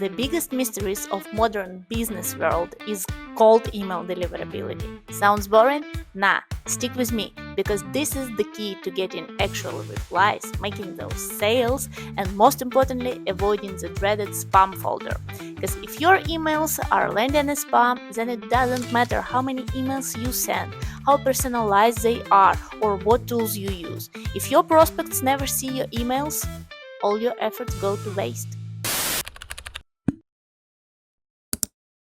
the biggest mysteries of modern business world is cold email deliverability. Sounds boring? Nah, stick with me, because this is the key to getting actual replies, making those sales, and most importantly, avoiding the dreaded spam folder. Because if your emails are landing as spam, then it doesn't matter how many emails you send, how personalized they are, or what tools you use. If your prospects never see your emails, all your efforts go to waste.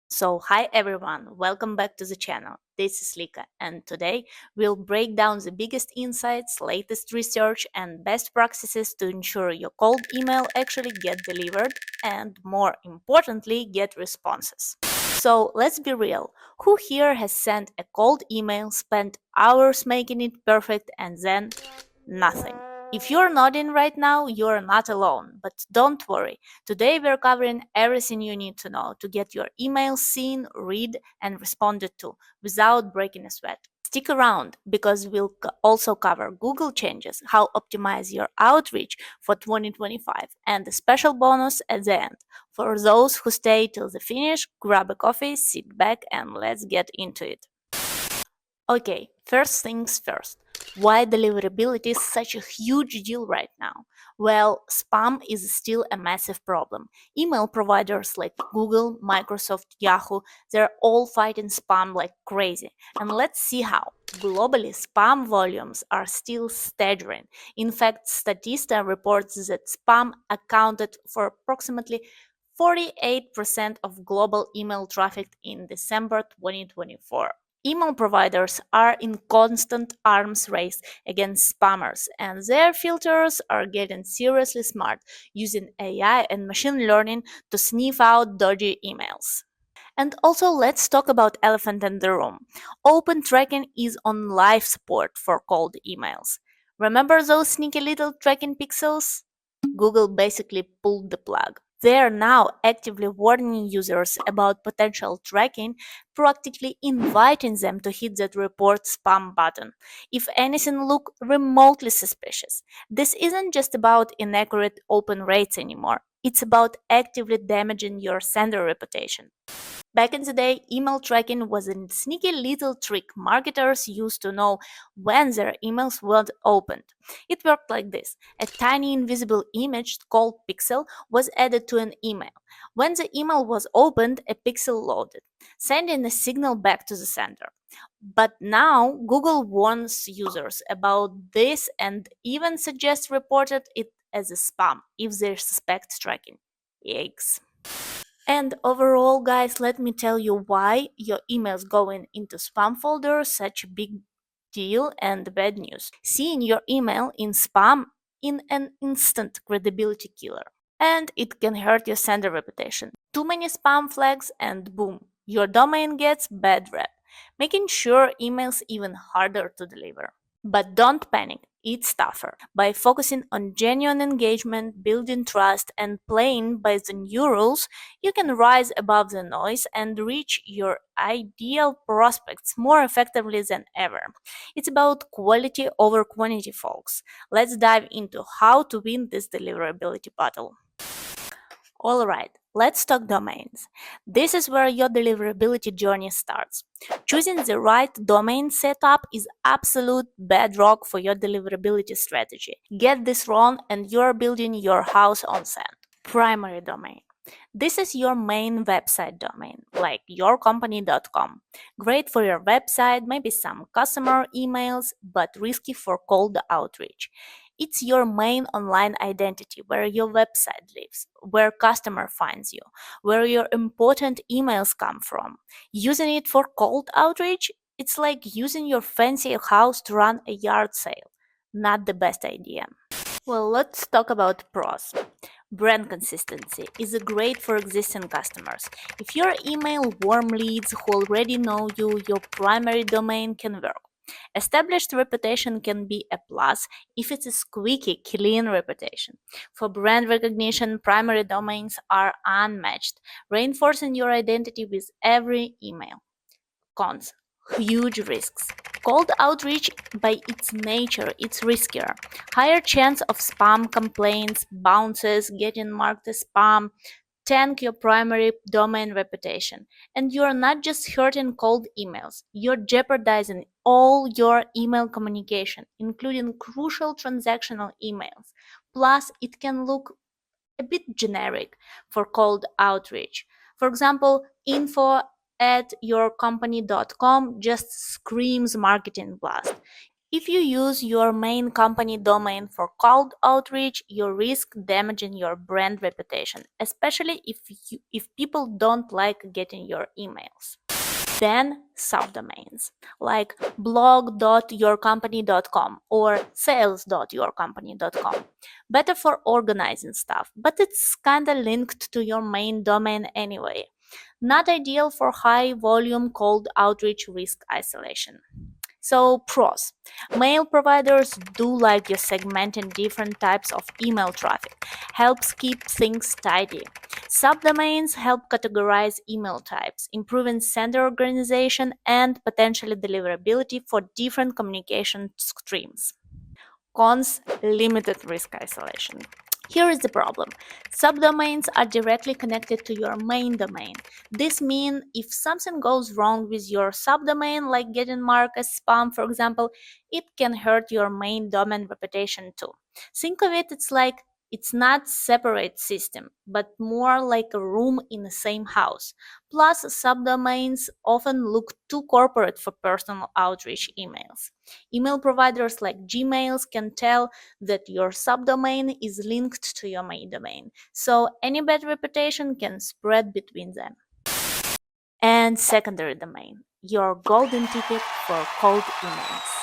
So hi everyone, welcome back to the channel. This is Lika, and today we'll break down the biggest insights, latest research and best practices to ensure your cold email actually get delivered and, more importantly, get responses. So let's be real, who here has sent a cold email, spent hours making it perfect, and then nothing? If you're nodding right now, you're not alone, but don't worry. Today we're covering everything you need to know to get your emails seen, read, and responded to without breaking a sweat. Stick around, because we'll also cover Google changes, how optimize your outreach for 2025, and a special bonus at the end. For those who stay till the finish, grab a coffee, sit back, and let's get into it. Okay, first things first. Why deliverability is such a huge deal right now? Well, spam is still a massive problem. Email providers like Google, Microsoft, Yahoo, they're all fighting spam like crazy. And let's see how. Globally, spam volumes are still staggering. In fact, Statista reports that spam accounted for approximately 48% of global email traffic in December 2024. Email providers are in constant arms race against spammers, and their filters are getting seriously smart, using AI and machine learning to sniff out dodgy emails. And also, let's talk about elephant in the room. Open tracking is on live support for cold emails. Remember those sneaky little tracking pixels? Google basically pulled the plug. They are now actively warning users about potential tracking, proactively inviting them to hit that report spam button if anything look remotely suspicious. This isn't just about inaccurate open rates anymore. It's about actively damaging your sender reputation. Back in the day, email tracking was a sneaky little trick marketers used to know when their emails were opened. It worked like this. A tiny invisible image called pixel was added to an email. When the email was opened, a pixel loaded, sending a signal back to the sender. But now Google warns users about this and even suggests reporting it as a spam if they suspect tracking. Yikes. And overall, guys, let me tell you why your emails going into spam folder is such a big deal and bad news. Seeing your email in spam in an instant credibility killer. And it can hurt your sender reputation. Too many spam flags and boom, your domain gets bad rep, making sure emails even harder to deliver. But don't panic, it's tougher. By focusing on genuine engagement, building trust, and playing by the new rules, you can rise above the noise and reach your ideal prospects more effectively than ever. It's about quality over quantity, folks. Let's dive into how to win this deliverability battle. Alright, let's talk domains. This is where your deliverability journey starts. Choosing the right domain setup is absolute bedrock for your deliverability strategy. Get this wrong and you're building your house on sand. Primary domain. This is your main website domain, like yourcompany.com. Great for your website, maybe some customer emails, but risky for cold outreach. It's your main online identity, where your website lives, where customer finds you, where your important emails come from. Using it for cold outreach, it's like using your fancy house to run a yard sale. Not the best idea. Well, let's talk about pros. Brand consistency is great for existing customers. If your email warm leads who already know you, your primary domain can work. Established reputation can be a plus if it's a squeaky, clean reputation. For brand recognition, primary domains are unmatched, reinforcing your identity with every email. Cons. Huge risks. Cold outreach by its nature, it's riskier. Higher chance of spam complaints, bounces, getting marked as spam, tank your primary domain reputation. And you're not just hurting cold emails, you're jeopardizing all your email communication, including crucial transactional emails. Plus, it can look a bit generic for cold outreach. For example, info at yourcompany.com just screams marketing blast. If you use your main company domain for cold outreach, you risk damaging your brand reputation, especially if people don't like getting your emails. Then subdomains like blog.yourcompany.com or sales.yourcompany.com. Better for organizing stuff, but it's kinda linked to your main domain anyway. Not ideal for high volume cold outreach risk isolation. So, pros. Mail providers do like you segmenting different types of email traffic, helps keep things tidy. Subdomains help categorize email types, improving sender organization and potentially deliverability for different communication streams. Cons: limited risk isolation. Here is the problem. Subdomains are directly connected to your main domain. This means if something goes wrong with your subdomain, like getting marked as spam, for example, it can hurt your main domain reputation too. Think of it, it's not separate system, but more like a room in the same house. Plus, subdomains often look too corporate for personal outreach emails. Email providers like Gmails can tell that your subdomain is linked to your main domain, so any bad reputation can spread between them. And secondary domain, your golden ticket for cold emails.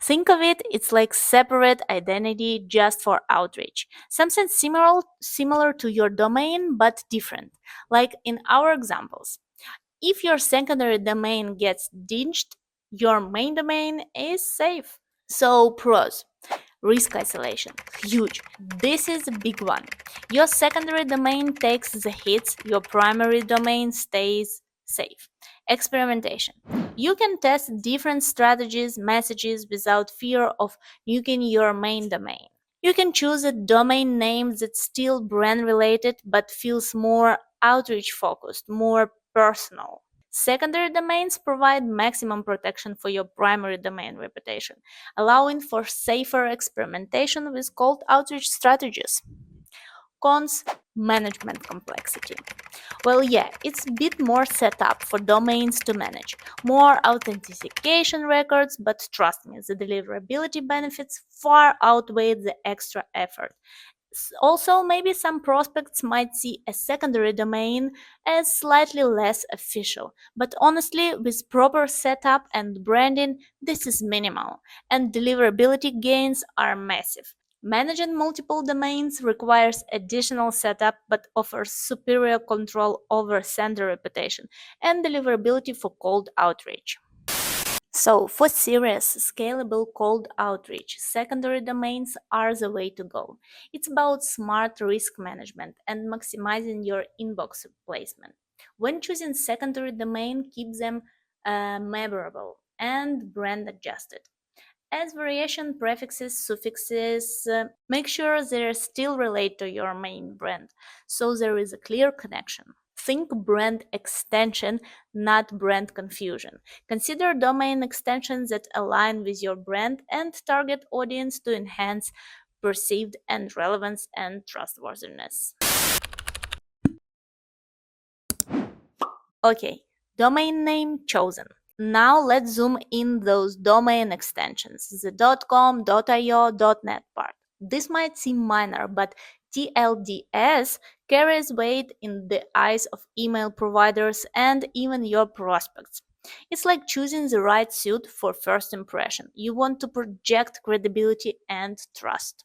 Think of it, it's like separate identity just for outreach. Something similar to your domain but different, like in our examples. If your secondary domain gets dinged, your main domain is safe. So, pros: risk isolation. Huge. This is a big one. Your secondary domain takes the hits, your primary domain stays safe. Experimentation. You can test different strategies, messages without fear of nuking your main domain. You can choose a domain name that's still brand related but feels more outreach focused, more personal. Secondary domains provide maximum protection for your primary domain reputation, allowing for safer experimentation with cold outreach strategies. Cons: management complexity. Well, yeah, it's a bit more setup for domains to manage, more authentication records, but trust me, the deliverability benefits far outweigh the extra effort. Also, maybe some prospects might see a secondary domain as slightly less official, but honestly, with proper setup and branding, this is minimal, and deliverability gains are massive. Managing multiple domains requires additional setup but offers superior control over sender reputation and deliverability for cold outreach. So, for serious, scalable cold outreach, secondary domains are the way to go. It's about smart risk management and maximizing your inbox placement. When choosing secondary domain, keep them memorable and brand adjusted. As variation prefixes, suffixes, make sure they still relate to your main brand, so there is a clear connection. Think brand extension, not brand confusion. Consider domain extensions that align with your brand and target audience to enhance perceived and relevance and trustworthiness. Okay, domain name chosen. Now let's zoom in those domain extensions, the .com, .io, .net part. This might seem minor, but TLDS carries weight in the eyes of email providers and even your prospects. It's like choosing the right suit for first impression. You want to project credibility and trust.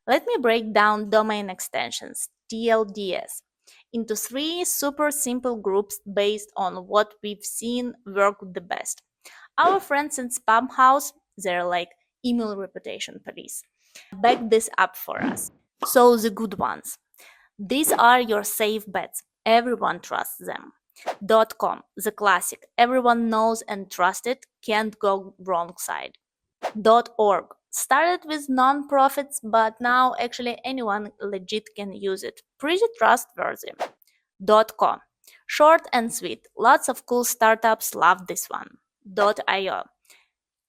Let me break down domain extensions, TLDS, into three super simple groups based on what we've seen work the best. Our friends in Spam House, they're like email reputation police, back this up for us. So, the good ones. These are your safe bets. Everyone trusts them. .com, the classic. Everyone knows and trusts it, can't go wrong side. .org started with non-profits, but now actually anyone legit can use it. Pretty trustworthy. .com. Short and sweet. Lots of cool startups love this one. .io.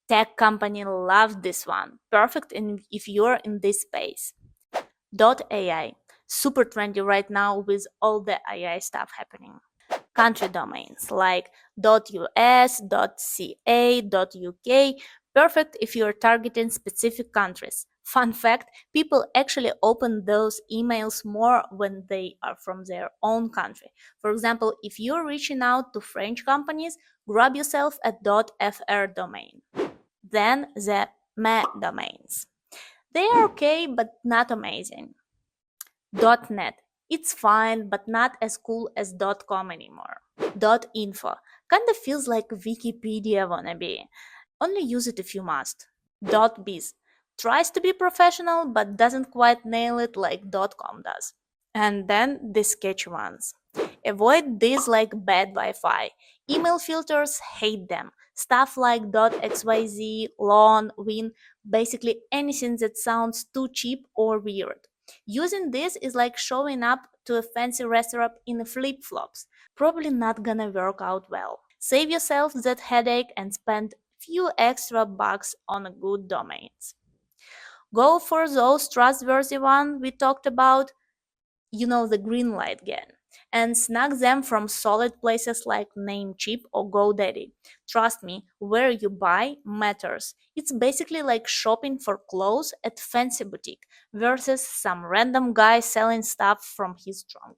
Tech company love this one. Perfect if you're in this space. .ai. Super trendy right now with all the AI stuff happening. Country domains like .us, .ca, .uk, perfect if you're targeting specific countries. Fun fact, people actually open those emails more when they are from their own country. For example, if you're reaching out to French companies, grab yourself a .fr domain. Then the me domains. They are okay, but not amazing. .net. It's fine, but not as cool as .com anymore. .info. Kinda feels like Wikipedia wannabe. Only use it if you must. .biz. Tries to be professional, but doesn't quite nail it like .com does. And then the sketchy ones. Avoid these like bad Wi-Fi. Email filters, hate them. Stuff like .xyz, loan, win, basically anything that sounds too cheap or weird. Using this is like showing up to a fancy restaurant in flip-flops. Probably not gonna work out well. Save yourself that headache and spend few extra bucks on a good domains. Go for those trustworthy ones we talked about, the green light gang, and snag them from solid places like Namecheap or GoDaddy. Trust me, where you buy matters. It's basically like shopping for clothes at fancy boutique versus some random guy selling stuff from his trunk.